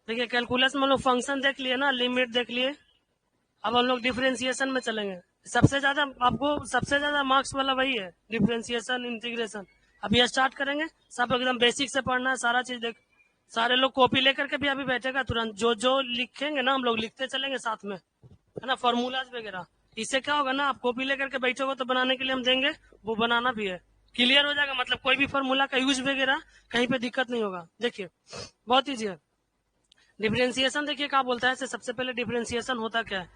देखिए कैलकुलस में हम लोग फंक्शन देख लिए ना, लिमिट देख लिए। अब हम लोग डिफरेंशिएशन में चलेंगे। सबसे ज्यादा मार्क्स वाला वही है, डिफरेंशिएशन इंटीग्रेशन। अभी स्टार्ट करेंगे, सब एकदम बेसिक से पढ़ना है, सारा चीज देख। सारे लोग कॉपी लेकर के भी अभी बैठेगा तुरंत, जो जो लिखेंगे ना हम लोग लिखते चलेंगे साथ में, है ना, फॉर्मूलाज वगैरह। इससे क्या होगा ना, आप कॉपी लेकर के बैठोगे तो बनाने के लिए हम देंगे, वो बनाना भी है, क्लियर हो जाएगा। मतलब कोई भी फॉर्मूला का यूज वगैरह कहीं पे दिक्कत नहीं होगा। देखिए बहुत ईजी है डिफरेंशिएशन। देखिए क्या बोलता है, सबसे पहले डिफरेंशिएशन होता क्या है,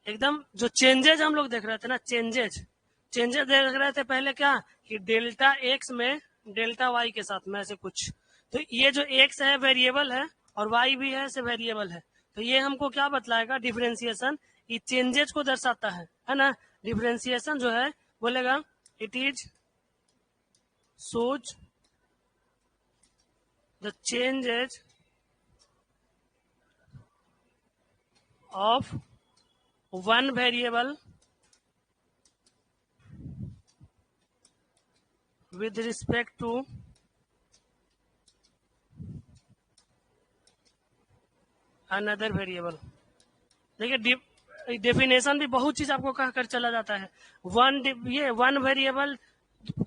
एकदम जो चेंजेज हम लोग देख रहे थे ना, चेंजेज देख रहे थे पहले क्या, कि डेल्टा एक्स में डेल्टा वाई के साथ में ऐसे कुछ। तो ये जो एक्स है वेरिएबल है और वाई भी है ऐसे वेरिएबल है, तो ये हमको क्या बतलाएगा डिफरेंशिएशन, ये चेंजेज को दर्शाता है ना। डिफरेंशिएशन जो है बोलेगा it is shows the changes of one variable with respect to another variable। देखिए डेफिनेशन भी बहुत चीज आपको कहकर चला जाता है। वन वेरिएबल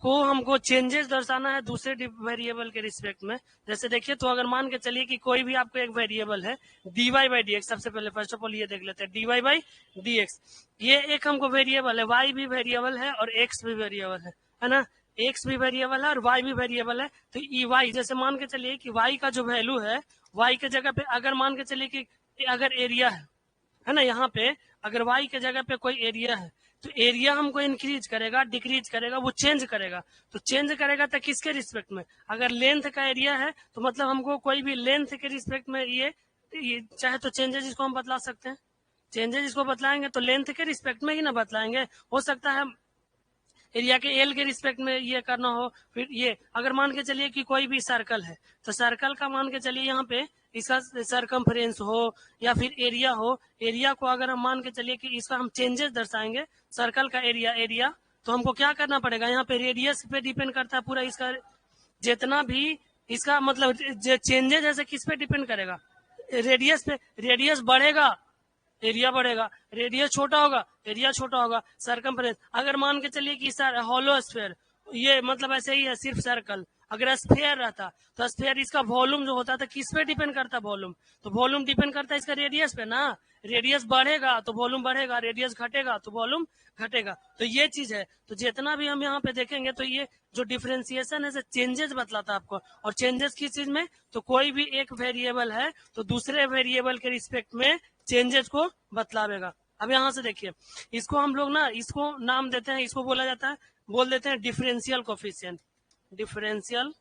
को हमको चेंजेस दर्शाना है दूसरे वेरिएबल के रिस्पेक्ट में। जैसे देखिए, तो अगर मान के चलिए कि कोई भी आपको एक वेरिएबल है dy बाई डी एक्स, सबसे पहले फर्स्ट ऑफ ऑल ये देख लेते हैं, dy बाई डी एक्स, ये एक हमको वेरिएबल है, y भी वेरिएबल है और x भी वेरिएबल है ना। x भी वेरिएबल है और y भी वेरिएबल है। तो ई y, जैसे मान के चलिए कि y का जो वैल्यू है, y के जगह पे अगर मान के चलिए कि अगर एरिया है ना, यहाँ पे अगर y के जगह पे कोई एरिया है, तो एरिया हमको इंक्रीज करेगा डिक्रीज करेगा, वो चेंज करेगा। तो चेंज करेगा तो किसके रिस्पेक्ट में, अगर लेंथ का एरिया है तो मतलब हमको कोई भी लेंथ के रिस्पेक्ट में ये चाहे तो चेंजेस इसको हम बतला सकते हैं। चेंजेस इसको बतलाएंगे तो लेंथ के रिस्पेक्ट में ही ना बतलाएंगे। हो सकता है एरिया के एल के रिस्पेक्ट में ये करना हो। फिर ये अगर मान के चलिए कि कोई भी सर्कल है, तो सर्कल का मान के चलिए यहाँ पे इसका सरकमफ्रेंस हो या फिर एरिया हो, एरिया को अगर हम मान के चलिए कि इसका हम चेंजेस दर्शाएंगे, सर्कल का एरिया, तो हमको क्या करना पड़ेगा, यहाँ पे रेडियस पे डिपेंड करता है पूरा इसका, जितना भी इसका मतलब चेंजेस ऐसे किस पे डिपेंड करेगा, रेडियस पे। रेडियस बढ़ेगा एरिया बढ़ेगा, रेडियस छोटा होगा एरिया छोटा होगा। सरकमफ्रेंस अगर मान के चलिए कि सर हॉलो स्फीयर, ये मतलब ऐसे ही है सिर्फ सर्कल। अगर स्फीयर रहता तो स्फीयर इसका वॉल्यूम जो होता था किस पे डिपेंड करता, वॉल्यूम, तो वॉल्यूम डिपेंड करता है इसका रेडियस पे ना। रेडियस बढ़ेगा तो वॉल्यूम बढ़ेगा, रेडियस घटेगा तो वॉल्यूम घटेगा। तो ये चीज है। तो जितना भी हम यहाँ पे देखेंगे तो ये जो डिफरेंशिएशन है चेंजेस बतलाता है आपको। और चेंजेस किस चीज में, तो कोई भी एक वेरिएबल है तो दूसरे वेरिएबल के रिस्पेक्ट में चेंजेस को बतलावेगा। अब यहाँ से देखिए, इसको हम लोग ना, इसको नाम देते हैं, इसको बोला जाता है, बोल देते हैं डिफरेंशियल कोफिशिएंट। डिफरेंशियल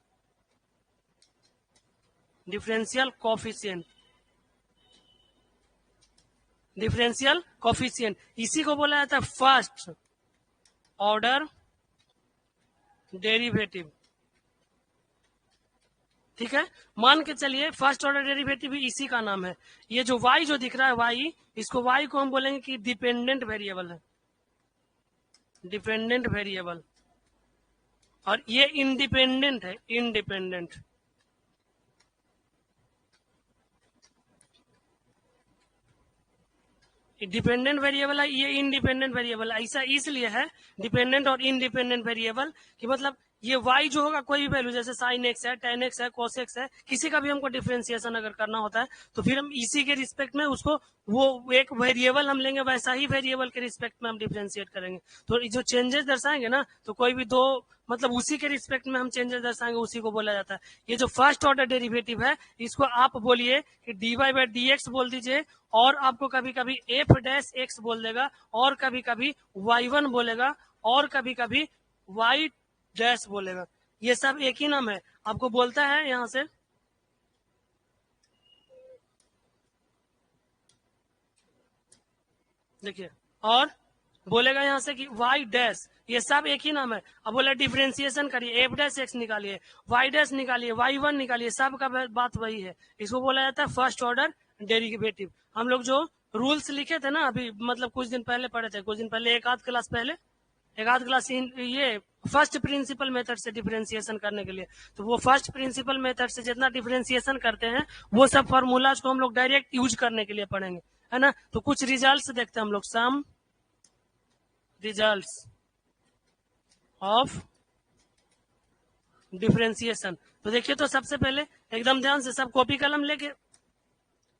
कोफिशिएंट, इसी को बोला जाता है फर्स्ट ऑर्डर डेरिवेटिव। ठीक है, मान के चलिए फर्स्ट ऑर्डर डेरिवेटिव इसी का नाम है। ये जो y जो दिख रहा है y, इसको y को हम बोलेंगे कि डिपेंडेंट वेरिएबल है, डिपेंडेंट वेरिएबल। और ये इंडिपेंडेंट है, इंडिपेंडेंट। डिपेंडेंट वेरिएबल है, ये इंडिपेंडेंट वेरिएबल है। ऐसा इसलिए है डिपेंडेंट और इंडिपेंडेंट वेरिएबल कि मतलब ये y जो होगा कोई भी वैल्यू, जैसे साइन एक्स है, टेन एक्स है, कोस एक्स है, किसी का भी हमको डिफरेंशिएशन अगर करना होता है तो फिर हम इसी के रिस्पेक्ट में उसको, वो एक वेरिएबल हम लेंगे, वैसा ही वेरिएबल के रिस्पेक्ट में हम डिफरेंशिएट करेंगे। तो जो चेंजेस दर्शाएंगे ना, तो कोई भी दो मतलब उसी के रिस्पेक्ट में हम चेंजेस दर्शाएंगे, उसी को बोला जाता है। ये जो फर्स्ट ऑर्डर डेरिवेटिव है, इसको आप बोलिए कि dy बाई डी एक्स बोल दीजिए, और आपको कभी कभी एफ डैश एक्स बोल देगा, और कभी कभी y1 बोलेगा, और कभी कभी y डैश बोलेगा। ये सब एक ही नाम है, आपको बोलता है यहां से। देखिए, और बोलेगा यहां से कि y डैश, ये सब एक ही नाम है। अब बोले डिफरेंशिएशन करिए, एफ डैश एक्स निकालिए, y डैश निकालिए, y1 निकालिए, सब का बात वही है। इसको बोला जाता है फर्स्ट ऑर्डर डेरिवेटिव। हम लोग जो रूल्स लिखे थे ना अभी, मतलब कुछ दिन पहले पढ़े थे, कुछ दिन पहले, एक आध क्लास पहले, एक आध क्लास ये फर्स्ट प्रिंसिपल मेथड से डिफरेंशिएशन करने के लिए। तो वो फर्स्ट प्रिंसिपल मेथड से जितना डिफरेंशिएशन करते हैं वो सब फॉर्मूलाज को हम लोग डायरेक्ट यूज करने के लिए पढ़ेंगे, है ना। तो कुछ रिजल्ट्स देखते हैं हम लोग, सम रिजल्ट्स ऑफ डिफरेंशिएशन। तो देखिए, तो सबसे पहले एकदम ध्यान से सब कॉपी कलम लेके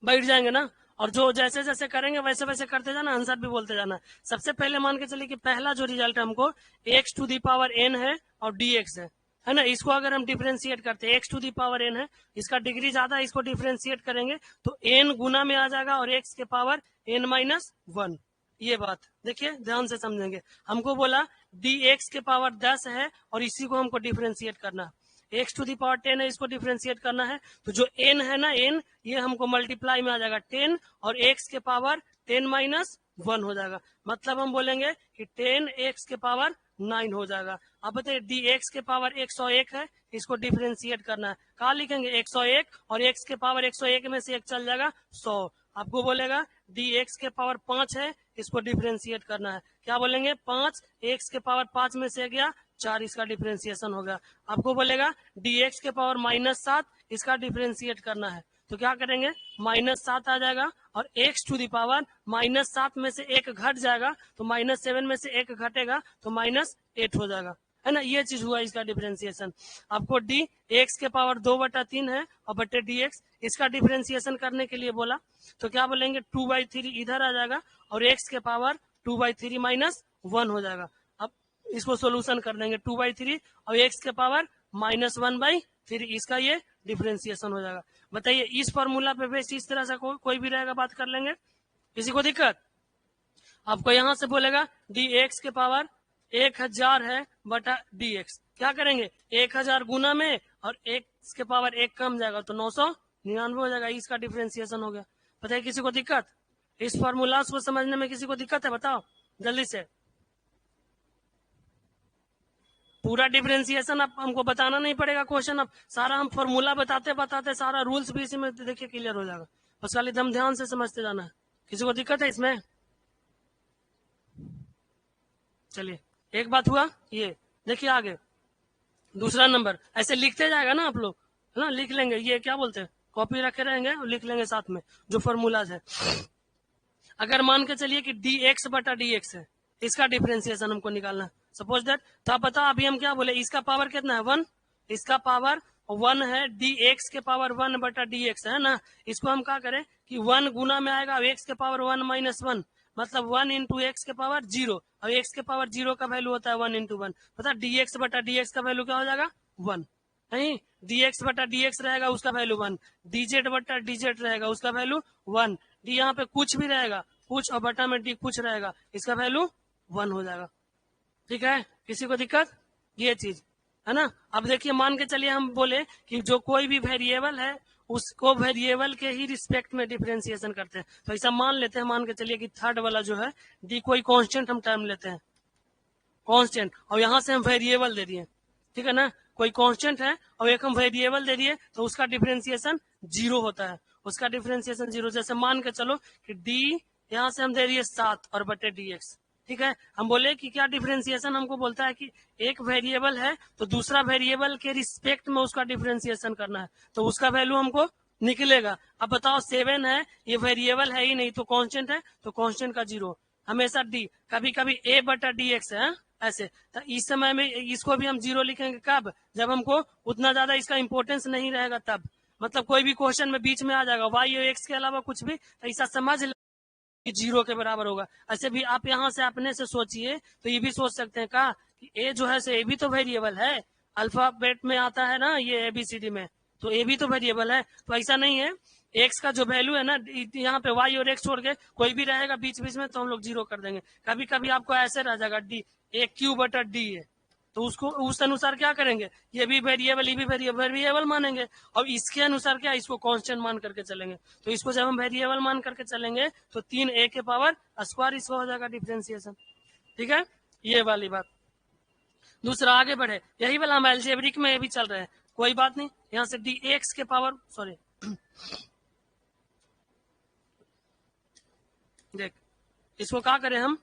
बैठ जाएंगे ना, और जो जैसे जैसे करेंगे वैसे वैसे करते जाना, आंसर भी बोलते जाना। सबसे पहले मान के चलिए कि पहला जो रिजल्ट है हमको x to the power n है और dx है ना। इसको अगर हम डिफरेंशिएट करते हैं, x to the power n है, इसका डिग्री ज्यादा है, इसको डिफरेंशिएट करेंगे तो n गुना में आ जाएगा और x के पावर n माइनस 1। ये बात देखिए ध्यान से समझेंगे। हमको बोला dx के पावर 10 है और इसी को हमको डिफरेंशिएट करना है। x टू दी पावर 10 है, इसको डिफरेंशिएट करना है, तो जो n है ना, n ये हमको मल्टीप्लाई में आ जाएगा 10 और x के पावर 10 माइनस 1 हो जाएगा। मतलब हम बोलेंगे कि 10x के पावर 9 हो जाएगा। अब बताइए dx के पावर 101 है, इसको डिफरेंशिएट करना है। कहा लिखेंगे 101 और x के पावर 101 में से एक चल जाएगा 100। आपको बोलेगा dx के पावर 5 है, इसको डिफरेंशिएट करना है। क्या बोलेंगे 5, x के पावर 5 में से गया 4, इसका डिफरेंशिएशन होगा। आपको बोलेगा dx के पावर -7, इसका डिफरेंशिएट करना है। तो क्या करेंगे -7 आ जाएगा और x टू दी पावर -7 में से एक घट जाएगा तो -7 में से एक घटेगा तो -8 हो जाएगा, है ना। ये चीज हुआ इसका डिफरेंशिएशन। आपको d x के पावर 2/3 है और बटे dx, इसका डिफरेंशिएशन करने के लिए बोला तो क्या बोलेंगे 2/3 इधर आ जाएगा और x के पावर 2/3 माइनस 1 हो जाएगा। अब इसको सोल्यूशन कर देंगे 2/3 और x के पावर -1/3, इसका ये डिफरेंशिएशन हो जाएगा। बताइए इस फॉर्मूला पे बेस इस तरह से कोई भी रहेगा बात कर लेंगे, किसी को दिक्कत। आपको यहां से बोलेगा dx के पावर 1000 है बटा dx, क्या करेंगे 1000 गुना में और x के पावर 1 कम जाएगा तो 999 हो जाएगा, इसका डिफरेंशिएशन हो गया। बताइए किसी को दिक्कत, इस फॉर्मूला को समझने में किसी को दिक्कत है, बताओ जल्दी से। पूरा डिफरेंशिएशन अब हमको बताना नहीं पड़ेगा, क्वेश्चन अब सारा हम फॉर्मूला बताते बताते सारा रूल्स भी इसी में देखिए क्लियर हो जाएगा। बस खाली एकदम ध्यान से समझते जाना है। किसी को दिक्कत है इसमें? चलिए एक बात हुआ, ये देखिए आगे दूसरा नंबर ऐसे लिखते जाएगा ना आप लोग, है ना, लिख लेंगे। ये क्या बोलते हैं, कॉपी रखे रहेंगे और लिख लेंगे साथ में जो फॉर्मूलाज है। अगर मान के चलिए कि dx बटा dx है, इसका डिफरेंशिएशन हमको निकालना है, सपोज दैट। तो आप बताओ अभी हम क्या बोले, इसका पावर कितना है 1, इसका पावर 1 है, dx के पावर 1 बटा dx है ना। इसको हम क्या करें कि 1 गुना में आएगा x के पावर 1 माइनस 1, मतलब 1 इंटू एक्स के पावर 0 और x के पावर 0 का वैल्यू होता है 1 इंटू 1। पता dx बटा dx का वैल्यू क्या हो जाएगा 1, नहीं dx बटा dx रहेगा उसका वैल्यू 1, dz बटा dz रहेगा उसका वैल्यू 1, डी यहाँ पे कुछ भी रहेगा कुछ और बटा में डी कुछ रहेगा, इसका वैल्यू 1 हो जाएगा। ठीक है, किसी को दिक्कत, ये चीज है ना। अब देखिए मान के चलिए हम बोले कि जो कोई भी वेरिएबल है उसको वेरिएबल के ही रिस्पेक्ट में डिफरेंशिएशन करते हैं। तो ऐसा मान लेते हैं, मान के चलिए कि थर्ड वाला जो है डी कोई कांस्टेंट हम टर्म लेते हैं, कांस्टेंट, और यहां से हम वेरिएबल दे दिए, ठीक है ना। कोई कांस्टेंट है और एक हम वेरिएबल दे दिए तो उसका डिफरेंशिएशन 0 होता है, उसका डिफरेंशिएशन 0। जैसे मान के चलो कि डी यहाँ से हम दे दिए 7 और बटे dx, ठीक है। हम बोले कि क्या डिफरेंशिएशन हमको बोलता है कि एक वेरिएबल है तो दूसरा वेरिएबल के रिस्पेक्ट में उसका डिफरेंशिएशन करना है, तो उसका वैल्यू हमको निकलेगा। अब बताओ 7 है, ये वेरिएबल है ही नहीं तो कांस्टेंट है, तो कांस्टेंट का 0 हमेशा डी, कभी कभी ए बटा dx है ऐसे। तो इस समय में इसको भी हम 0 लिखेंगे, कब, जब हमको उतना ज्यादा इसका इंपोर्टेंस नहीं रहेगा तब। मतलब कोई भी क्वेश्चन में बीच में आ जाएगा वाई और एक्स के अलावा कुछ भी, तो ऐसा समझ ले 0 के बराबर होगा। ऐसे भी आप यहाँ से अपने से सोचिए तो ये भी सोच सकते हैं का कि ए जो है से ए भी तो वेरिएबल है, अल्फाबेट में आता है ना ये एबीसीडी में, तो ए भी तो वेरिएबल है। तो ऐसा नहीं है, एक्स का जो वैल्यू है ना यहाँ पे वाई और एक्स छोड़ के कोई भी रहेगा बीच बीच में तो हम लोग 0 कर देंगे। कभी कभी आपको ऐसे रह जाएगा डी ए क्यू बटा डी है, तो उसको उस अनुसार क्या करेंगे, ये भी वेरिएबल ये भी वेरिएबल मानेंगे और इसके अनुसार क्या इसको कांस्टेंट मान करके चलेंगे। तो इसको जब हम वेरिएबल मान करके चलेंगे तो 3a के पावर स्क्वायर इसको हो जाएगा डिफरेंशिएशन। ठीक है, ये वाली बात। दूसरा आगे बढ़े, यही वाला हम एल्जेब्रिक में भी चल रहे हैं, कोई बात नहीं। यहाँ से डी एक्स के पावर सॉरी देख इसको क्या करें हम,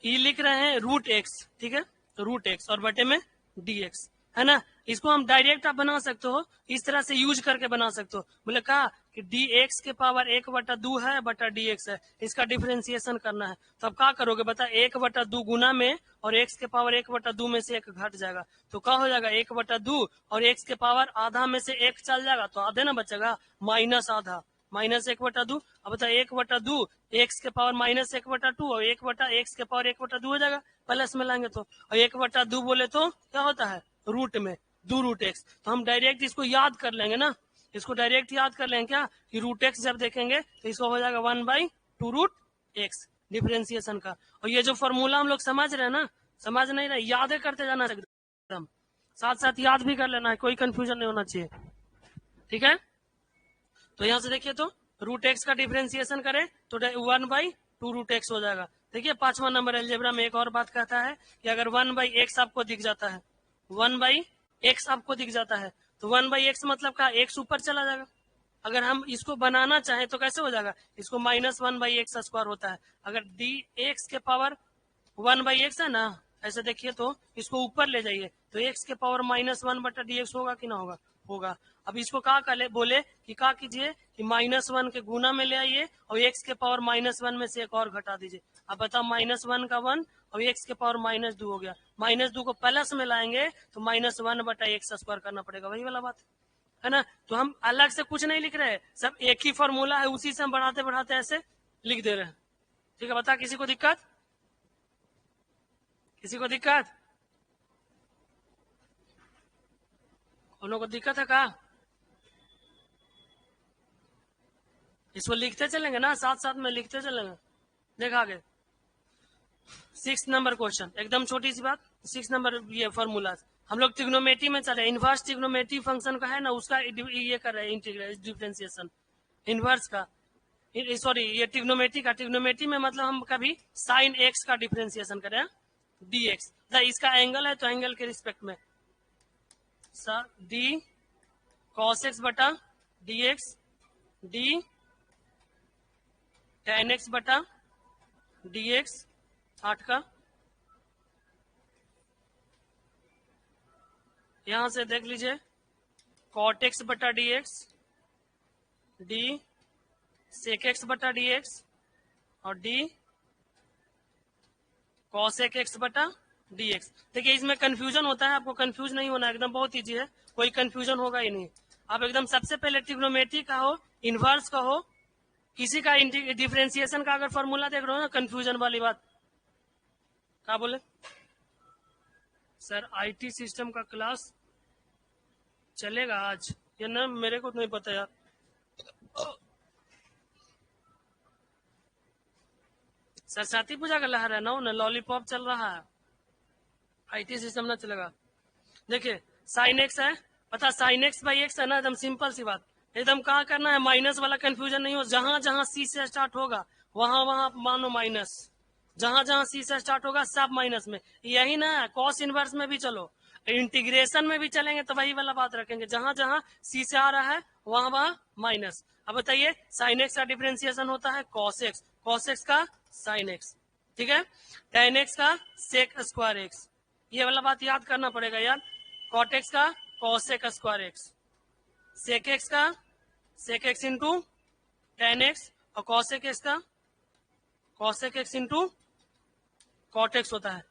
ये लिख रहे हैं रूट एक्स, ठीक है, रूट एक्स और बटे में डी एक्स, है ना। इसको हम डायरेक्ट आप बना सकते हो, इस तरह से यूज करके बना सकते हो। बोले कहा कि डी एक्स के पावर 1/2 है बटा डी एक्स है, इसका डिफरेंशिएशन करना है। तो अब क्या करोगे बता, 1/2 गुना में और एक्स के पावर 1/2 में से एक घट जाएगा, तो क्या हो जाएगा 1/2 और एक्स के पावर आधा में से एक चल जाएगा, तो आधे ना बचेगा, माइनस आधा, माइनस 1/2। अब बता 1/2 एक्स के पावर माइनस 1/2 और 1/x के पावर 1/2 हो जाएगा, प्लस में लाएंगे तो, और 1/2 बोले तो क्या होता है रूट में 2 रूट एक्स। तो हम डायरेक्ट इसको याद कर लेंगे ना, इसको डायरेक्ट याद कर लेंगे क्या कि रूट एक्स जब देखेंगे तो इसको हो जाएगा 1/2 रूट एक्स डिफरेंशिएशन का। और ये जो फॉर्मूला हम लोग समझ रहे हैं ना, समझ नहीं रहे, याद करते जाना एकदम, साथ साथ याद भी कर लेना है, कोई कंफ्यूजन नहीं होना चाहिए, ठीक है। तो यहां से देखिए तो रूट एक्स का डिफरेंशिएशन करें तो 1/2 रूट एक्स हो जाएगा। देखिए 5वां नंबर अलजेब्रा में एक और बात कहता है कि अगर 1/x आपको दिख जाता है, 1/x आपको दिख जाता है, तो 1/x मतलब का एक्स ऊपर चला जाएगा। अगर हम इसको बनाना चाहें तो कैसे हो जाएगा, इसको -1/x² होता है। अगर डी एक्स के पावर 1/x है ना, ऐसे देखिए तो इसको ऊपर ले जाइए तो एक्स के पावर -1/dx होगा कि ना होगा, होगा। अब इसको क्या कर बोले कि क्या कीजिए कि -1 के गुना में ले आइए और एक्स के पावर -1 में से एक और घटा दीजिए। अब बताओ -1 का 1 और एक्स के पावर -2 हो गया, -2 को प्लस में लाएंगे तो -1/x² करना पड़ेगा, वही वाला बात है ना। तो हम अलग से कुछ नहीं लिख रहे हैं, सब एक ही फॉर्मूला है, उसी से हम बढ़ाते बढ़ाते ऐसे लिख दे रहे हैं, ठीक है। बता किसी को दिक्कत, किसी को दिक्कत, उन लोगों को दिक्कत है का, इसको लिखते चलेंगे ना, साथ साथ में लिखते चलेंगे। देखा आगे 6 नंबर क्वेश्चन, एकदम छोटी सी बात, 6 नंबर ये फॉर्मूला हम लोग ट्रिग्नोमेट्री में चले, इनवर्स ट्रिग्नोमेट्री फंक्शन का है ना, उसका ये कर रहे हैं इंटीग्रेट डिफरेंशिएशन इनवर्स का, सॉरी ये ट्रिग्नोमेट्री का, ट्रिग्नोमेट्री में मतलब हम कभी साइन एक्स का डिफरेंशिएशन करें डी एक्स, इसका एंगल है तो एंगल के रिस्पेक्ट में डी कॉस एक्स बटा d x d tan x बटा डी एक्स 8 का, यहां से देख लीजिए कॉट एक्स बटा d x d sec x बटा डी एक्स और डी कॉसेक एक्स बटा डी एक्स। देखिए इसमें कंफ्यूजन होता है, आपको कंफ्यूज नहीं होना, एकदम बहुत इजी है, कोई कंफ्यूजन होगा ही नहीं। आप एकदम सबसे पहले ट्रिग्नोमेट्री का हो, इनवर्स का हो, किसी का डिफरेंशिएशन का अगर फॉर्मूला देख रहे हो ना, कंफ्यूजन वाली बात क्या बोले सर, आईटी सिस्टम का क्लास चलेगा आज या ना, मेरे को तो नहीं पता यार। सरस्वती पूजा का लहर है ना, लॉलीपॉप चल रहा है, आईटी सिस्टम ना चलेगा। देखिए साइन एक्स है, पता साइन एक्स बाई एक्स है ना, एकदम सिंपल सी बात, एकदम कहाँ करना है, माइनस वाला कंफ्यूजन नहीं हो, जहां जहां सी से स्टार्ट होगा वहां वहां मानो माइनस, जहां जहां सी से स्टार्ट होगा सब माइनस में, यही ना कॉस इनवर्स में भी चलो, इंटीग्रेशन में भी चलेंगे तो वही वाला बात रखेंगे, जहां जहां सी से आ रहा है वहां वहां माइनस। अब बताइए साइन एक्स का डिफरेंशिएशन होता है कॉस एक्स, कॉस एक्स का साइन एक्स, ठीक है, टेन एक्स का सेक स्क्वायर एक्स, ये वाला बात याद करना पड़ेगा यार, कॉट एक्स का cosec square x, sec x का sec x into tan x और कॉसेक एक्स का cosec x into cot x होता है।